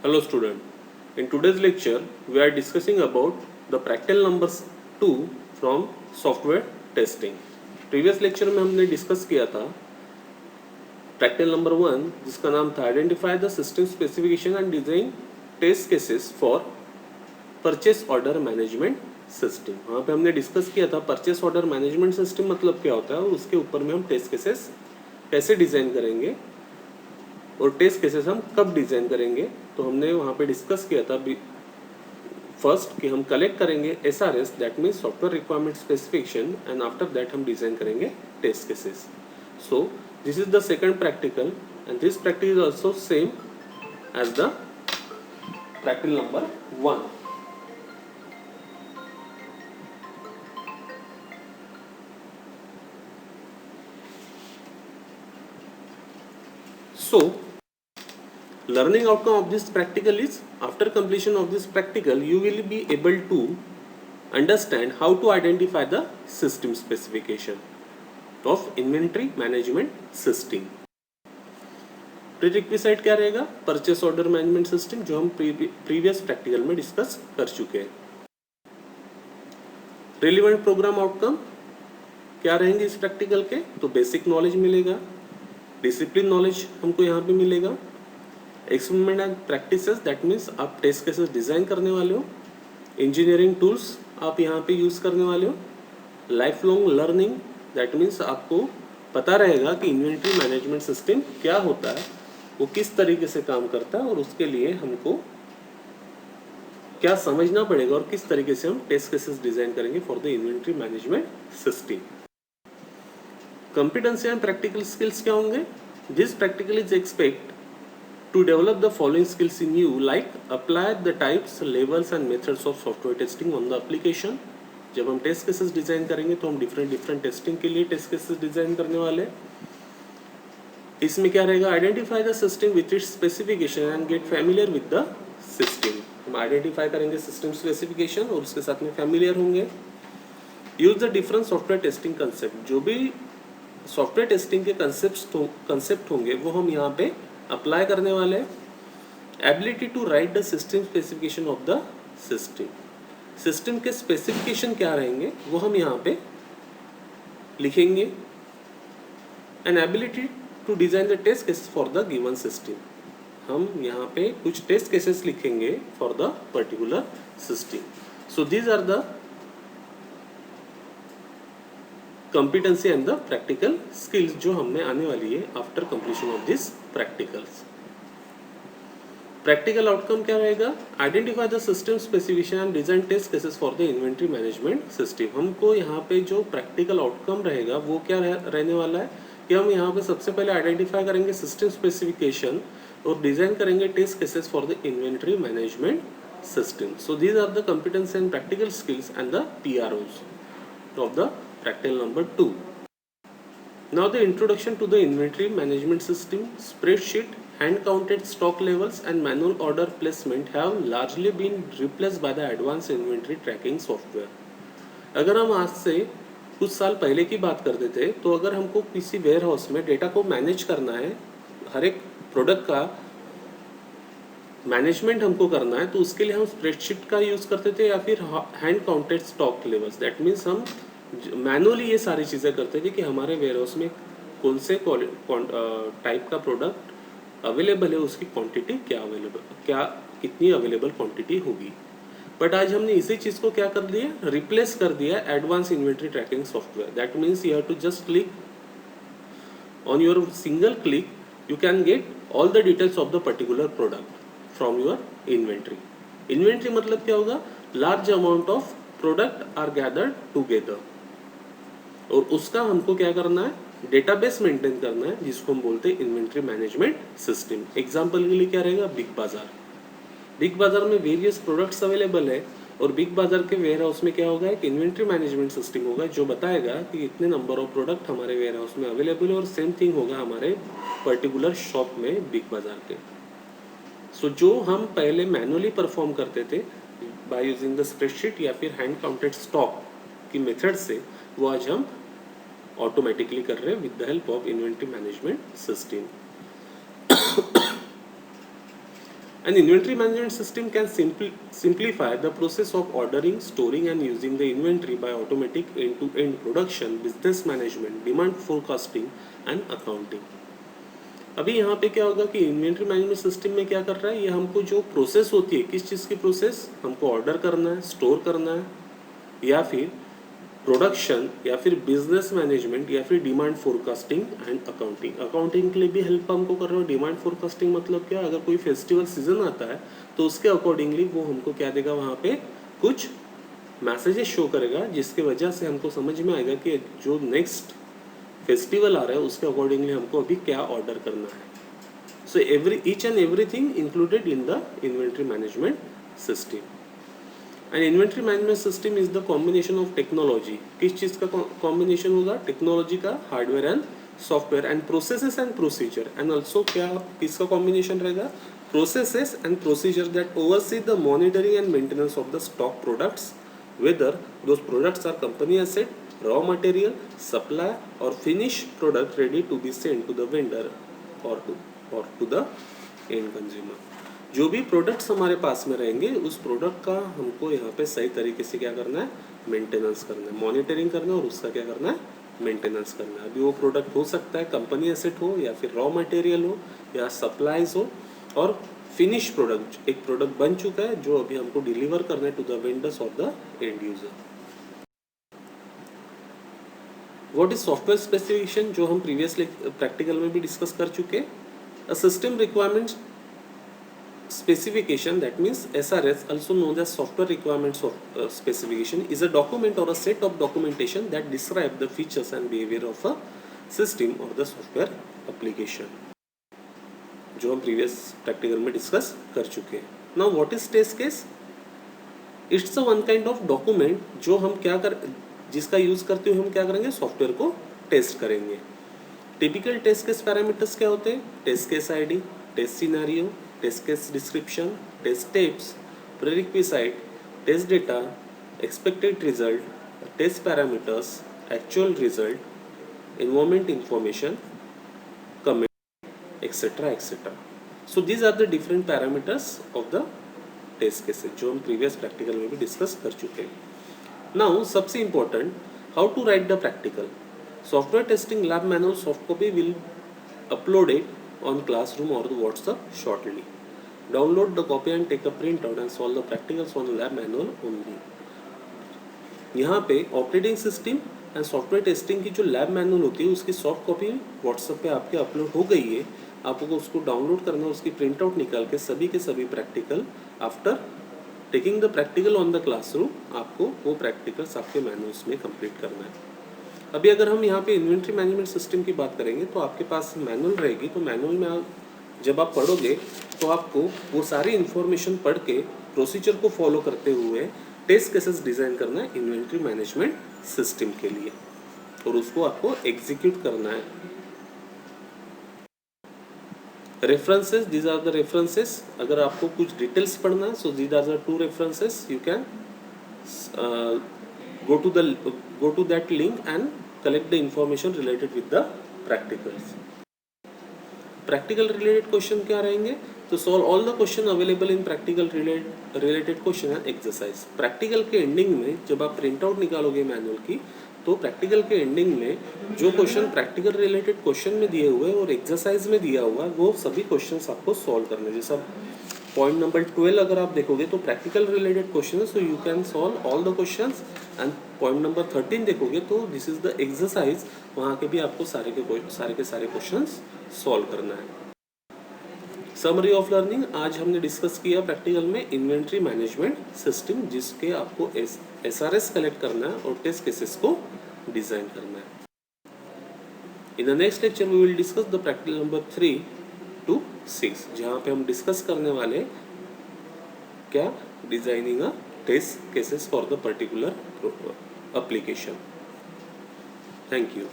Hello student, in today's lecture we are discussing about the practical numbers 2 from software testing. Previous lecture में हमने discuss किया था practical number 1 जिसका नाम था identify the system specification and design test cases for purchase order management system. वहाँ पे हमने डिस्कस किया था परचेस ऑर्डर मैनेजमेंट सिस्टम मतलब क्या होता है और उसके ऊपर में हम टेस्ट केसेस कैसे डिज़ाइन करेंगे और टेस्ट केसेस हम कब डिज़ाइन करेंगे. तो हमने वहाँ पे डिस्कस किया था फर्स्ट कि हम कलेक्ट करेंगे SRS that means software requirement specification and after that हम डिज़ाइन करेंगे test cases. So this is the second practical and this practical is also same as the practical number 1. So learning outcome of this practical is after completion of this practical you will be able to understand how to identify the system specification of inventory management system. प्रीरिक्विसाइट क्या रहेगा? Purchase order management system जो हम previous practical में discuss कर चुके हैं. Relevant programme outcome क्या रहेंगे इस प्रैक्टिकल के? तो बेसिक नॉलेज मिलेगा, डिसिप्लिन नॉलेज हमको यहाँ पे मिलेगा, experiment and practices that means आप टेस्ट केसेस डिज़ाइन करने वाले हो, इंजीनियरिंग टूल्स आप यहाँ पे यूज़ करने वाले हो, life long learning that means आपको पता रहेगा कि इन्वेंट्री मैनेजमेंट सिस्टम क्या होता है, वो किस तरीके से काम करता है और उसके लिए हमको क्या समझना पड़ेगा और किस तरीके से हम टेस्ट केसेस डिज़ाइन करेंगे for the inventory management system. Competency and practical skills क्या होंगे? This practical is expect to develop the following skills in you like apply the types, labels and methods of software testing on the application. जब हम test cases design करेंगे तो हम different testing के लिए test cases design करने वाले. इसमें क्या रहेगा? Identify the system with its specification and get familiar with the system. हम आइडेंटिफाई करेंगे सिस्टम स्पेसिफिकेशन और उसके साथ में फैमिलियर होंगे. Use the different software testing concept. जो भी सॉफ्टवेयर टेस्टिंग के कंसेप्ट होंगे वो हम यहाँ पे अप्लाई करने वाले. Ability to write the system specification of the system. System के स्पेसिफिकेशन क्या रहेंगे वो हम यहाँ पे लिखेंगे. And ability to design the test case for the given system. हम यहाँ पे कुछ टेस्ट केसेस लिखेंगे for the particular system. So these are the competency and the practical skills जो हमने आने वाली है after completion of this practicals. Practical outcome क्या रहेगा? Identify the system specification and design test cases for the inventory management system. हमको यहाँ पे जो प्रैक्टिकल आउटकम रहेगा वो क्या रहने वाला है कि हम यहाँ पे सबसे पहले आइडेंटिफाई करेंगे सिस्टम स्पेसिफिकेशन और डिजाइन करेंगे test cases for the inventory management system. So these are the competency and practical skills and the PROs of the practical number 2. Now the introduction to the inventory management system, spreadsheet, hand counted stock levels and manual order placement have largely been replaced by the advanced inventory tracking software. अगर हम आज से कुछ साल पहले की बात करते थे तो अगर हमको किसी वेयर हाउस में डेटा को मैनेज करना है, हर एक प्रोडक्ट का मैनेजमेंट हमको करना है तो उसके लिए हम स्प्रेडशीट का यूज़ करते थे या फिर hand counted stock levels. That means हम मैनुअली ये सारी चीज़ें करते थे कि हमारे वेयर हाउस में कौन से टाइप का प्रोडक्ट अवेलेबल है, उसकी क्वांटिटी क्या कितनी अवेलेबल क्वांटिटी होगी. बट आज हमने इसी चीज़ को क्या कर दिया? रिप्लेस कर दिया advance inventory tracking software. That means you have to just click on your single click you can get all the details of the particular product from your inventory. Inventory मतलब क्या होगा? Large amount of product are gathered together और उसका हमको क्या करना है? Database maintain करना है जिसको हम बोलते हैं इन्वेंट्री मैनेजमेंट सिस्टम. एग्जांपल के लिए क्या रहेगा? बिग बाजार. बिग बाजार में वेरियस प्रोडक्ट्स अवेलेबल है और बिग बाजार के वेयर हाउस में क्या होगा? एक इन्वेंट्री मैनेजमेंट सिस्टम होगा जो बताएगा कि इतने नंबर ऑफ प्रोडक्ट हमारे वेयर हाउस में अवेलेबल है और सेम थिंग होगा हमारे पर्टिकुलर शॉप में बिग बाजार के. सो जो हम पहले मैनुअली परफॉर्म करते थे बाय यूजिंग द स्प्रेडशीट या फिर हैंड काउंटेड स्टॉक की मेथड से, वो आज हम ऑटोमेटिकली कर रहे हैं with the help of inventory management system. An inventory management system can simplify the process of ordering, storing and using the inventory by automatic end-to-end production, business management, demand forecasting and accounting. अभी यहाँ पे क्या होगा कि inventory management system में क्या कर रहा है, ये हमको जो प्रोसेस होती है, किस चीज़ की प्रोसेस, हमको ऑर्डर करना है, स्टोर करना है, या फिर प्रोडक्शन, या फिर बिजनेस मैनेजमेंट, या फिर demand forecasting and accounting. Accounting के लिए भी हेल्प हमको कर रहा है. डिमांड फोरकास्टिंग मतलब क्या, अगर कोई फेस्टिवल सीजन आता है तो उसके अकॉर्डिंगली वो हमको क्या देगा, वहाँ पे कुछ मैसेजेस शो करेगा, जिसके वजह से हमको समझ में आएगा कि जो नेक्स्ट फेस्टिवल आ रहा है उसके अकॉर्डिंगली हमको अभी क्या ऑर्डर करना है. So each and everything included in the inventory management system. And inventory management system is the combination of technology. किस चीज़ का कॉम्बिनेशन होगा, टेक्नोलॉजी का, hardware and software, and processes and procedure. And also क्या किसका combination रहेगा, processes and procedure that oversee the monitoring and maintenance of the stock products, whether those products are company asset, raw material, supply और finish product ready to be send to the vendor और to the end consumer. जो भी products हमारे पास में रहेंगे उस product का हमको यहाँ पे सही तरीके से क्या करना है, मेंटेनेंस करना है, मॉनिटरिंग करना है और उसका क्या करना है, मेंटेनेंस करना है. अभी वो प्रोडक्ट हो सकता है कंपनी एसेट हो, या फिर रॉ मटेरियल हो, या सप्लाईज हो, और फिनिश प्रोडक्ट, एक प्रोडक्ट बन चुका है जो अभी हमको डिलीवर करना है to the vendors of the end user. What is software specification, जो हम प्रीवियस प्रैक्टिकल में भी डिस्कस कर चुके. A system requirement specification, that means SRS, also known as software requirements of specification, is a document or a set of documentation that describe the features and behavior of a system or the software application, जो हम previous practical में discuss कर चुके हैं. Now what is test case? It's a one kind of document जो हम क्या कर, जिसका यूज करते हुए हम क्या करेंगे, सॉफ्टवेयर को टेस्ट करेंगे. टिपिकल टेस्ट केस पैरामीटर्स क्या होते हैं, test case ID, test scenario, test case description, test steps, prerequisite, test data, expected result, test parameters, actual result, environment information, comment, etcetera etcetera. So these are the different parameters of the test cases जो हम previous practical में भी discuss कर चुके हैं. Now सबसे important, how to write the practical. Software testing lab manual soft copy will uploaded on classroom or the WhatsApp shortly. Download the copy and take a print out and solve the practicals on the lab manual only. यहाँ पे operating system and software testing की जो lab manual होती है उसकी soft copy WhatsApp पे आपके upload हो गई है. आपको उसको डाउनलोड करना है, उसकी प्रिंट आउट निकाल के सभी के सभी practical after taking the practical on the classroom आपको वो प्रैक्टिकल्स आपके मैनुअल्स में कंप्लीट करना है. अभी अगर हम यहाँ पे इन्वेंट्री मैनेजमेंट सिस्टम की बात करेंगे तो आपके पास मैनुअल रहेगी. तो मैनुअल में जब आप पढ़ोगे तो आपको वो सारी इन्फॉर्मेशन पढ़ के प्रोसीजर को फॉलो करते हुए टेस्ट केसेस डिज़ाइन करना है इन्वेंट्री मैनेजमेंट सिस्टम के लिए, और उसको आपको एग्जीक्यूट करना है. References, these are the references. अगर आपको कुछ डिटेल्स पढ़ना है, so these are the 2 references. You can go to that link and collect the information related with the practicals. Practical related question क्या रहेंगे, तो solve all the question available in practical related question and exercise. Practical के ending में जब आप print out निकालोगे manual की, तो प्रैक्टिकल के एंडिंग में जो क्वेश्चन प्रैक्टिकल रिलेटेड क्वेश्चन में दिए हुए और एक्सरसाइज में दिया हुआ है वो सभी क्वेश्चंस आपको सॉल्व करने. जैसा पॉइंट नंबर 12 अगर आप देखोगे तो प्रैक्टिकल रिलेटेड क्वेश्चन है, so you can solve all the questions. And point number 13 देखोगे तो दिस इज द एक्सरसाइज, वहाँ के भी आपको सारे के सारे क्वेश्चंस सॉल्व करना है. समरी ऑफ लर्निंग, आज हमने डिस्कस किया प्रैक्टिकल में इन्वेंट्री मैनेजमेंट सिस्टम, जिसके आपको SRS कलेक्ट करना है और टेस्ट केसेस को डिजाइन करना है. In the next lecture we will discuss the practical number 3 to 6, जहाँ पे हम डिस्कस करने वाले क्या, designing a test cases for the particular application. Thank you.